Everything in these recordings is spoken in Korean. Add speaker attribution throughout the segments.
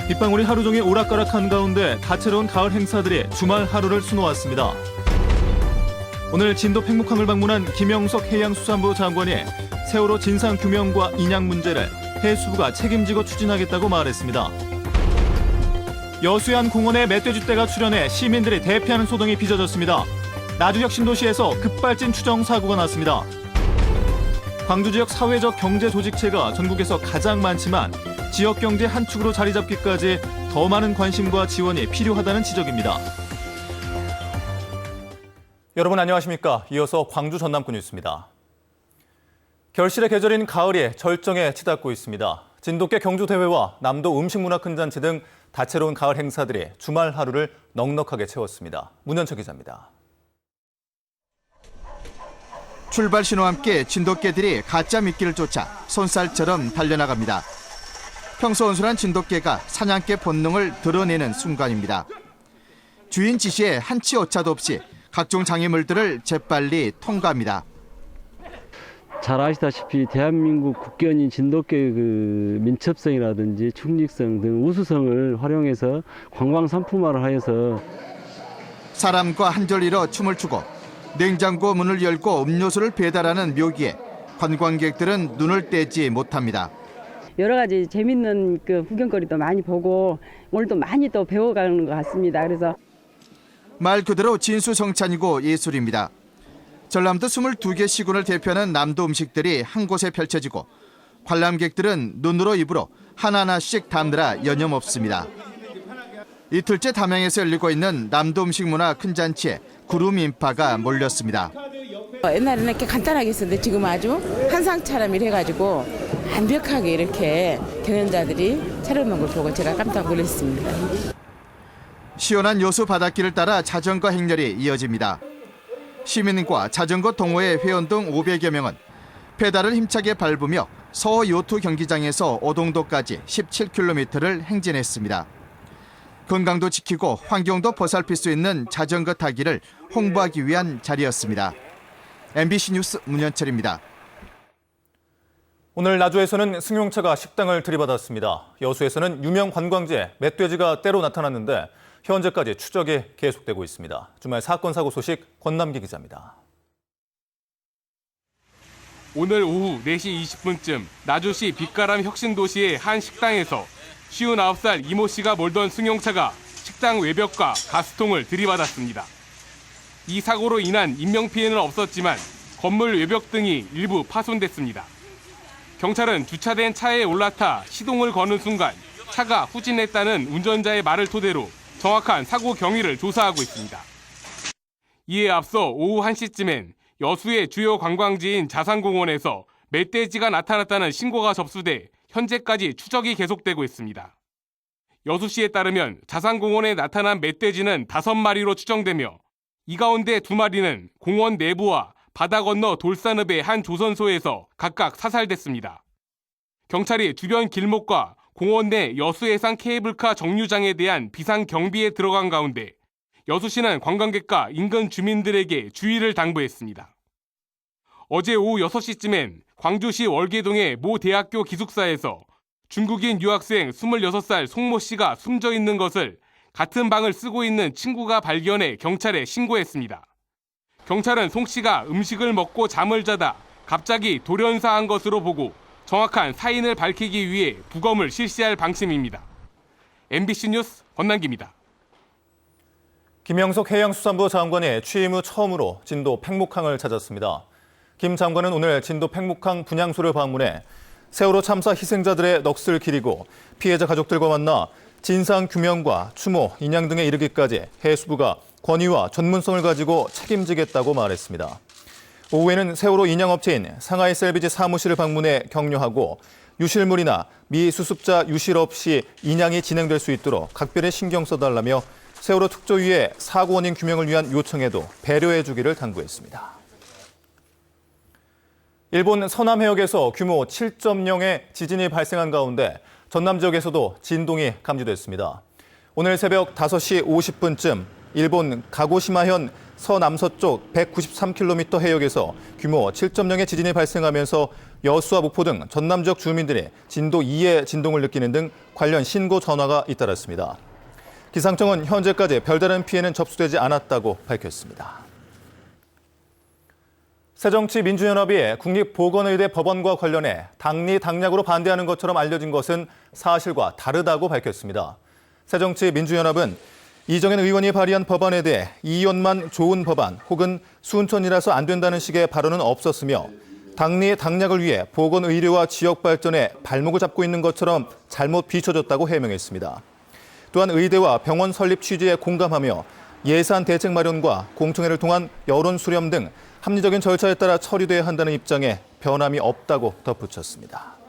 Speaker 1: 빗방울이 하루 종일 오락가락한 가운데 다채로운 가을 행사들이 주말 하루를 수놓았습니다. 오늘 진도 팽목항을 방문한 김영석 해양수산부 장관이 세월호 진상규명과 인양 문제를 해수부가 책임지고 추진하겠다고 말했습니다. 여수안 공원에 멧돼지떼가 출현해 시민들이 대피하는 소동이 빚어졌습니다. 나주역 신도시에서 급발진 추정 사고가 났습니다. 광주 지역 사회적 경제 조직체가 전국에서 가장 많지만 지역 경제 한 축으로 자리 잡기까지 더 많은 관심과 지원이 필요하다는 지적입니다. 여러분 안녕하십니까? 이어서 광주 전남권 뉴스입니다. 결실의 계절인 가을이 절정에 치닫고 있습니다. 진돗개 경주대회와 남도 음식문화큰잔치 등 다채로운 가을 행사들이 주말 하루를 넉넉하게 채웠습니다. 문현철 기자입니다.
Speaker 2: 출발 신호와 함께 진돗개들이 가짜 미끼를 쫓아 손살처럼 달려나갑니다. 평소 온순한 진돗개가 사냥개 본능을 드러내는 순간입니다. 주인 지시에 한치 오차도 없이 각종 장애물들을 재빨리 통과합니다.
Speaker 3: 잘 아시다시피 대한민국 국견인 진돗개 민첩성이라든지 충직성 등 우수성을 활용해서 관광 상품화를 하여서
Speaker 2: 사람과 한 절 잃어 춤을 추고 냉장고 문을 열고 음료수를 배달하는 묘기에 관광객들은 눈을 떼지 못합니다.
Speaker 4: 여러 가지 재밌는 구경거리도 많이 보고 오늘도 많이 또 배워가는 것 같습니다. 그래서
Speaker 2: 말 그대로 진수성찬이고 예술입니다. 전남도 22개 시군을 대표하는 남도 음식들이 한 곳에 펼쳐지고 관람객들은 눈으로 입으로 하나하나씩 담느라 여념없습니다. 이틀째 담양에서 열리고 있는 남도 음식 문화 큰 잔치에 구름 인파가 몰렸습니다.
Speaker 5: 옛날에는 이렇게 간단하게 했었는데 지금 아주 한상차림을 해가지고 완벽하게 이렇게 경연자들이 차려놓은 걸 보고 제가 깜짝 놀랐습니다.
Speaker 2: 시원한 요수 바닷길을 따라 자전거 행렬이 이어집니다. 시민과 자전거 동호회 회원 등 500여 명은 페달을 힘차게 밟으며 서요투 경기장에서 오동도까지 17km를 행진했습니다. 건강도 지키고 환경도 보살필 수 있는 자전거 타기를 홍보하기 위한 자리였습니다. MBC 뉴스 문현철입니다.
Speaker 1: 오늘 나주에서는 승용차가 식당을 들이받았습니다. 여수에서는 유명 관광지에 멧돼지가 때로 나타났는데 현재까지 추적이 계속되고 있습니다. 주말 사건 사고 소식 권남기 기자입니다.
Speaker 6: 오늘 오후 4시 20분쯤 나주시 빛가람 혁신도시의 한 식당에서 59살 이모 씨가 몰던 승용차가 식당 외벽과 가스통을 들이받았습니다. 이 사고로 인한 인명피해는 없었지만 건물 외벽 등이 일부 파손됐습니다. 경찰은 주차된 차에 올라타 시동을 거는 순간 차가 후진했다는 운전자의 말을 토대로 정확한 사고 경위를 조사하고 있습니다. 이에 앞서 오후 1시쯤엔 여수의 주요 관광지인 자산공원에서 멧돼지가 나타났다는 신고가 접수돼 현재까지 추적이 계속되고 있습니다. 여수시에 따르면 자산공원에 나타난 멧돼지는 5마리로 추정되며 이 가운데 2마리는 공원 내부와 바다 건너 돌산읍의 한 조선소에서 각각 사살됐습니다. 경찰이 주변 길목과 공원 내 여수해상 케이블카 정류장에 대한 비상 경비에 들어간 가운데 여수시는 관광객과 인근 주민들에게 주의를 당부했습니다. 어제 오후 6시쯤엔 광주시 월계동의 모 대학교 기숙사에서 중국인 유학생 26살 송모 씨가 숨져 있는 것을 같은 방을 쓰고 있는 친구가 발견해 경찰에 신고했습니다. 경찰은 송 씨가 음식을 먹고 잠을 자다 갑자기 돌연사한 것으로 보고 정확한 사인을 밝히기 위해 부검을 실시할 방침입니다. MBC 뉴스 권남기입니다.
Speaker 1: 김영석 해양수산부 장관이 취임 후 처음으로 진도 팽목항을 찾았습니다. 김 장관은 오늘 진도 팽목항 분향소를 방문해 세월호 참사 희생자들의 넋을 기리고 피해자 가족들과 만나 진상규명과 추모, 인양 등에 이르기까지 해수부가 권위와 전문성을 가지고 책임지겠다고 말했습니다. 오후에는 세월호 인양업체인 상하이 셀비지 사무실을 방문해 격려하고 유실물이나 미수습자 유실 없이 인양이 진행될 수 있도록 각별히 신경 써달라며 세월호 특조위에 사고 원인 규명을 위한 요청에도 배려해 주기를 당부했습니다. 일본 서남 해역에서 규모 7.0의 지진이 발생한 가운데 전남 지역에서도 진동이 감지됐습니다. 오늘 새벽 5시 50분쯤 일본 가고시마현 서남서쪽 193km 해역에서 규모 7.0의 지진이 발생하면서 여수와 목포 등 전남 지역 주민들이 진도 2의 진동을 느끼는 등 관련 신고 전화가 잇따랐습니다. 기상청은 현재까지 별다른 피해는 접수되지 않았다고 밝혔습니다. 새정치민주연합이 국립보건의대 법원과 관련해 당리 당략으로 반대하는 것처럼 알려진 것은 사실과 다르다고 밝혔습니다. 새정치민주연합은 이정현 의원이 발의한 법안에 대해 이의원만 좋은 법안 혹은 순천이라서 안 된다는 식의 발언은 없었으며 당리의 당략을 위해 보건의료와 지역 발전에 발목을 잡고 있는 것처럼 잘못 비춰졌다고 해명했습니다. 또한 의대와 병원 설립 취지에 공감하며 예산 대책 마련과 공청회를 통한 여론 수렴 등 합리적인 절차에 따라 처리돼야 한다는 입장에 변함이 없다고 덧붙였습니다.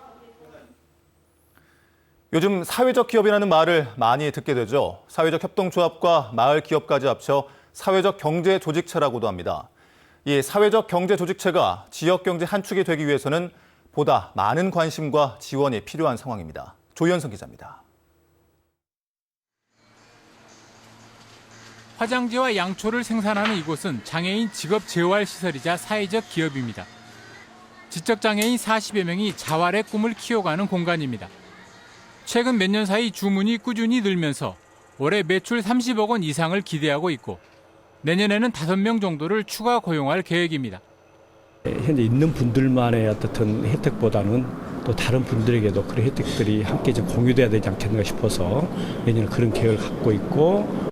Speaker 1: 요즘 사회적 기업이라는 말을 많이 듣게 되죠. 사회적 협동조합과 마을 기업까지 합쳐 사회적 경제 조직체라고도 합니다. 이 사회적 경제 조직체가 지역 경제 한 축이 되기 위해서는 보다 많은 관심과 지원이 필요한 상황입니다. 조현성 기자입니다.
Speaker 7: 화장지와 양초를 생산하는 이곳은 장애인 직업 재활 시설이자 사회적 기업입니다. 지적장애인 40여 명이 자활의 꿈을 키워가는 공간입니다. 최근 몇 년 사이 주문이 꾸준히 늘면서 올해 매출 30억 원 이상을 기대하고 있고 내년에는 5명 정도를 추가 고용할 계획입니다.
Speaker 8: 현재 있는 분들만의 어떤 혜택보다는 또 다른 분들에게도 그런 혜택들이 함께 좀 공유돼야 되지 않겠는가 싶어서 내년에 그런 계획을 갖고 있고.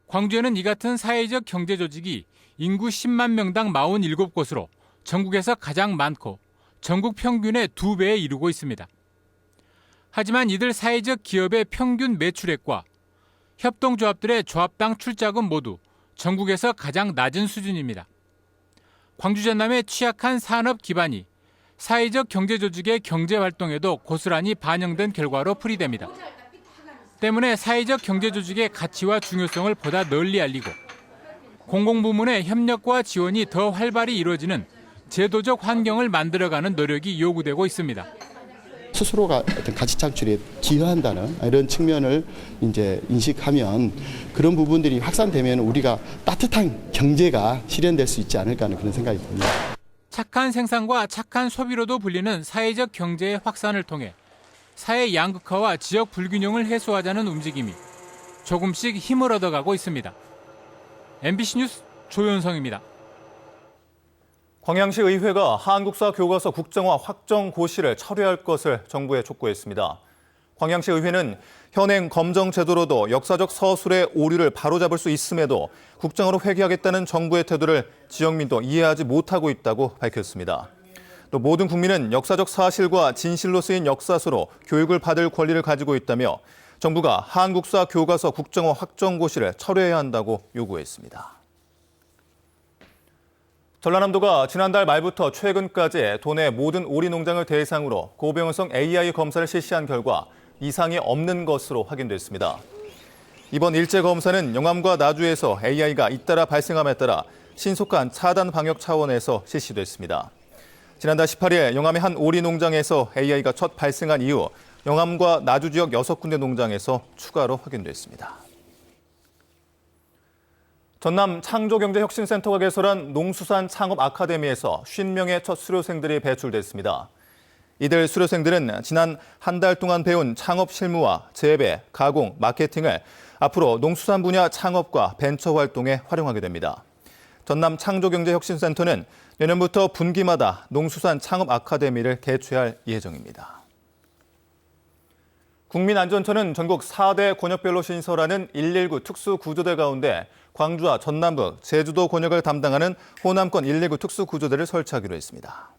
Speaker 7: 광주에는 이 같은 사회적 경제 조직이 인구 10만 명당 47곳으로 전국에서 가장 많고 전국 평균의 2배에 이르고 있습니다. 하지만 이들 사회적 기업의 평균 매출액과 협동조합들의 조합당 출자금 모두 전국에서 가장 낮은 수준입니다. 광주 전남의 취약한 산업 기반이 사회적 경제조직의 경제활동에도 고스란히 반영된 결과로 풀이됩니다. 때문에 사회적 경제조직의 가치와 중요성을 보다 널리 알리고 공공부문의 협력과 지원이 더 활발히 이루어지는 제도적 환경을 만들어가는 노력이 요구되고 있습니다.
Speaker 9: 스스로가 어떤 가치 창출에 기여한다는 이런 측면을 이제 인식하면 그런 부분들이 확산되면 우리가 따뜻한 경제가 실현될 수 있지 않을까 하는 그런 생각이 듭니다.
Speaker 7: 착한 생산과 착한 소비로도 불리는 사회적 경제의 확산을 통해 사회 양극화와 지역 불균형을 해소하자는 움직임이 조금씩 힘을 얻어가고 있습니다. MBC 뉴스 조현성입니다.
Speaker 1: 광양시 의회가 한국사 교과서 국정화 확정 고시를 철회할 것을 정부에 촉구했습니다. 광양시 의회는 현행 검정 제도로도 역사적 서술의 오류를 바로잡을 수 있음에도 국정화로 회귀하겠다는 정부의 태도를 지역민도 이해하지 못하고 있다고 밝혔습니다. 또 모든 국민은 역사적 사실과 진실로 쓰인 역사서로 교육을 받을 권리를 가지고 있다며 정부가 한국사 교과서 국정화 확정 고시를 철회해야 한다고 요구했습니다. 전라남도가 지난달 말부터 최근까지 도내 모든 오리 농장을 대상으로 고병원성 AI 검사를 실시한 결과 이상이 없는 것으로 확인됐습니다. 이번 일제 검사는 영암과 나주에서 AI가 잇따라 발생함에 따라 신속한 차단 방역 차원에서 실시됐습니다. 지난달 18일 영암의 한 오리 농장에서 AI가 첫 발생한 이후 영암과 나주 지역 6군데 농장에서 추가로 확인됐습니다. 전남 창조경제혁신센터가 개설한 농수산 창업 아카데미에서 50명의 첫 수료생들이 배출됐습니다. 이들 수료생들은 지난 한 달 동안 배운 창업 실무와 재배, 가공, 마케팅을 앞으로 농수산 분야 창업과 벤처 활동에 활용하게 됩니다. 전남 창조경제혁신센터는 내년부터 분기마다 농수산 창업 아카데미를 개최할 예정입니다. 국민안전처는 전국 4대 권역별로 신설하는 119 특수구조대 가운데 광주와 전남북, 제주도 권역을 담당하는 호남권 119 특수구조대를 설치하기로 했습니다.